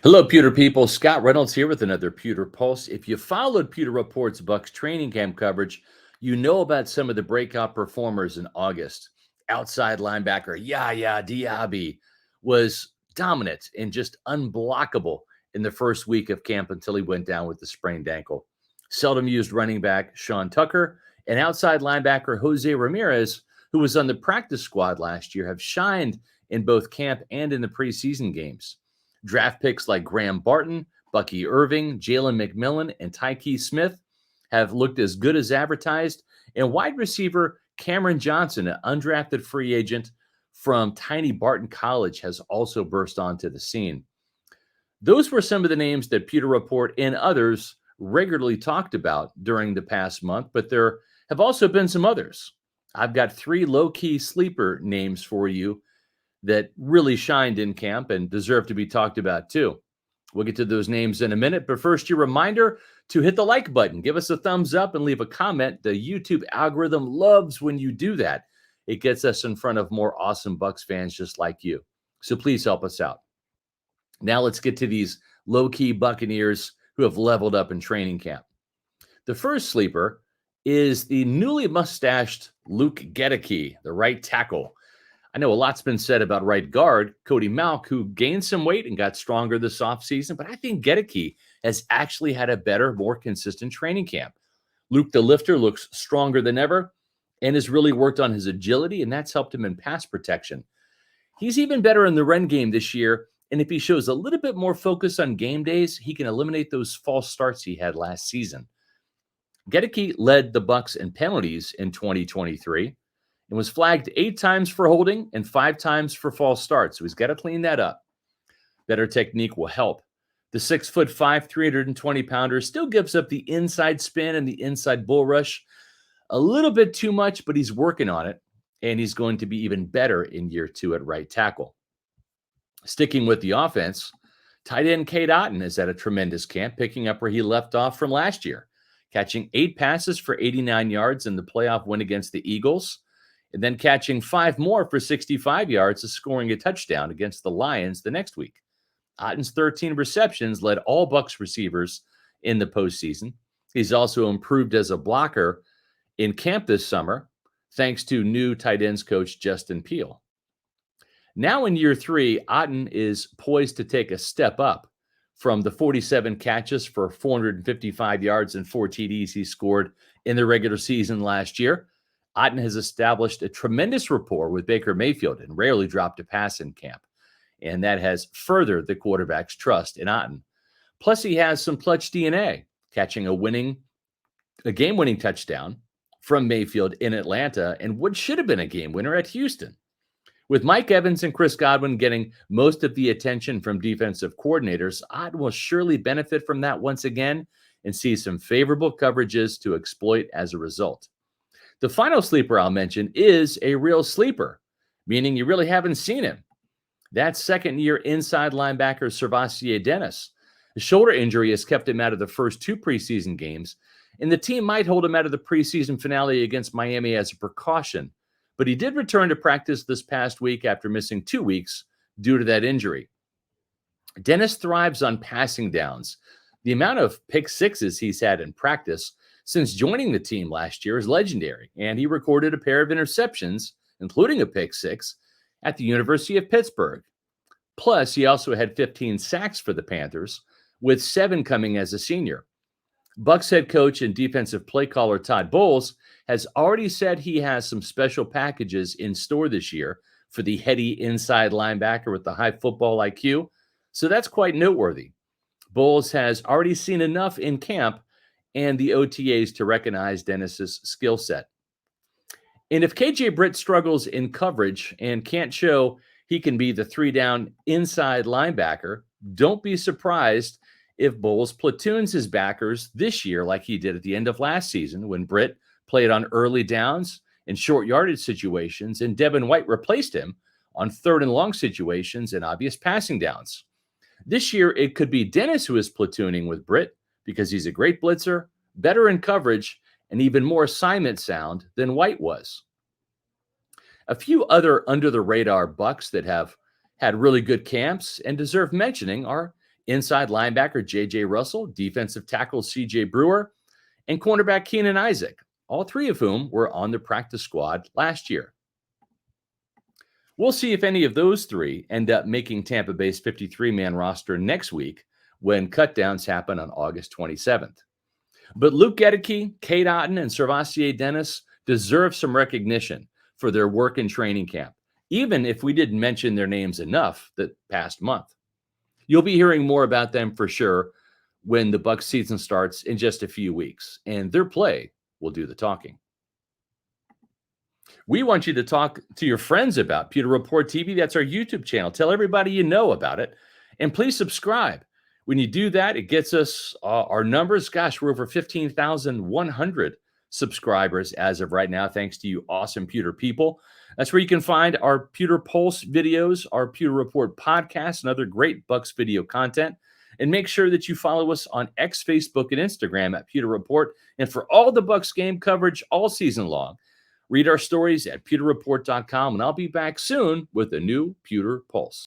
Hello, Pewter people. Scott Reynolds here with another Pewter Pulse. If you followed Pewter Report's Bucs training camp coverage, you know about some of the breakout performers in August. Outside linebacker Yaya Diaby was dominant and just unblockable in the first week of camp until he went down with the sprained ankle. Seldom used running back Sean Tucker and outside linebacker Jose Ramirez, who was on the practice squad last year, have shined in both camp and in the preseason games. Draft picks like Graham Barton, Bucky Irving, Jalen McMillan, and Tyke Smith have looked as good as advertised. And wide receiver Kameron Johnson, an undrafted free agent from Tiny Barton College, has also burst onto the scene. Those were some of the names that Pewter Report and others regularly talked about during the past month, but there have also been some others. I've got three low-key sleeper names for you that really shined in camp and deserve to be talked about too. We'll get to those names in a minute, but first, your reminder to hit the like button, give us a thumbs up, and leave a comment. The YouTube algorithm loves when you do that. It gets us in front of more awesome Bucs fans just like you. So please help us out. Now let's get to these low-key Buccaneers who have leveled up in training camp. The first sleeper is the newly mustached Luke Goedeke, the right tackle. I know a lot's been said about right guard Cody Malk, who gained some weight and got stronger this offseason, but I think Goedeke has actually had a better, more consistent training camp. Luke the Lifter looks stronger than ever and has really worked on his agility, and that's helped him in pass protection. He's even better in the run game this year, and if he shows a little bit more focus on game days, he can eliminate those false starts he had last season. Goedeke led the Bucs in penalties in 2023. And was flagged 8 times for holding and 5 times for false starts. So he's got to clean that up. Better technique will help. The 6'5", 320-pounder still gives up the inside spin and the inside bull rush a little bit too much, but he's working on it, and he's going to be even better in year 2 at right tackle. Sticking with the offense, tight end Cade Otton is at a tremendous camp, picking up where he left off from last year, catching 8 passes for 89 yards in the playoff win against the Eagles, and then catching 5 more for 65 yards and scoring a touchdown against the Lions the next week. Otton's 13 receptions led all Bucs receivers in the postseason. He's also improved as a blocker in camp this summer, thanks to new tight ends coach Justin Peel. Now in year 3, Otton is poised to take a step up from the 47 catches for 455 yards and 4 TDs he scored in the regular season last year. Otton has established a tremendous rapport with Baker Mayfield and rarely dropped a pass in camp, and that has furthered the quarterback's trust in Otton. Plus, he has some clutch DNA, catching a game-winning touchdown from Mayfield in Atlanta and what should have been a game winner at Houston. With Mike Evans and Chris Godwin getting most of the attention from defensive coordinators, Otton will surely benefit from that once again and see some favorable coverages to exploit as a result. The final sleeper I'll mention is a real sleeper, meaning you really haven't seen him. That's second-year inside linebacker SirVocea Dennis. A shoulder injury has kept him out of the first 2 preseason games, and the team might hold him out of the preseason finale against Miami as a precaution. But he did return to practice this past week after missing 2 weeks due to that injury. Dennis thrives on passing downs. The amount of pick sixes he's had in practice since joining the team last year is legendary, and he recorded a pair of interceptions, including a pick 6, at the University of Pittsburgh. Plus, he also had 15 sacks for the Panthers, with 7 coming as a senior. Bucs head coach and defensive play caller Todd Bowles has already said he has some special packages in store this year for the heady inside linebacker with the high football IQ, so that's quite noteworthy. Bowles has already seen enough in camp and the OTAs to recognize Dennis's skill set. And if KJ Britt struggles in coverage and can't show he can be the 3-down inside linebacker, don't be surprised if Bowles platoons his backers this year like he did at the end of last season when Britt played on early downs and short yardage situations, and Devin White replaced him on 3rd and long situations and obvious passing downs. This year, it could be Dennis who is platooning with Britt because he's a great blitzer, better in coverage, and even more assignment sound than White was. A few other under-the-radar Bucs that have had really good camps and deserve mentioning are inside linebacker J.J. Russell, defensive tackle C.J. Brewer, and cornerback Keenan Isaac, all three of whom were on the practice squad last year. We'll see if any of those three end up making Tampa Bay's 53-man roster next week when cutdowns happen on August 27th. But Luke Goedeke, Cade, Otton, and SirVocea Dennis deserve some recognition for their work in training camp, even if we didn't mention their names enough the past month. You'll be hearing more about them for sure when the Bucs season starts in just a few weeks, and their play will do the talking. We want you to talk to your friends about Pewter Report TV. That's our YouTube channel. Tell everybody you know about it, and please subscribe. When you do that, it gets us our numbers. Gosh, we're over 15,100 subscribers as of right now, thanks to you awesome Pewter people. That's where you can find our Pewter Pulse videos, our Pewter Report podcast, and other great Bucs video content. And make sure that you follow us on X, Facebook, and Instagram at Pewter Report. And for all the Bucs game coverage all season long, read our stories at pewterreport.com. And I'll be back soon with a new Pewter Pulse.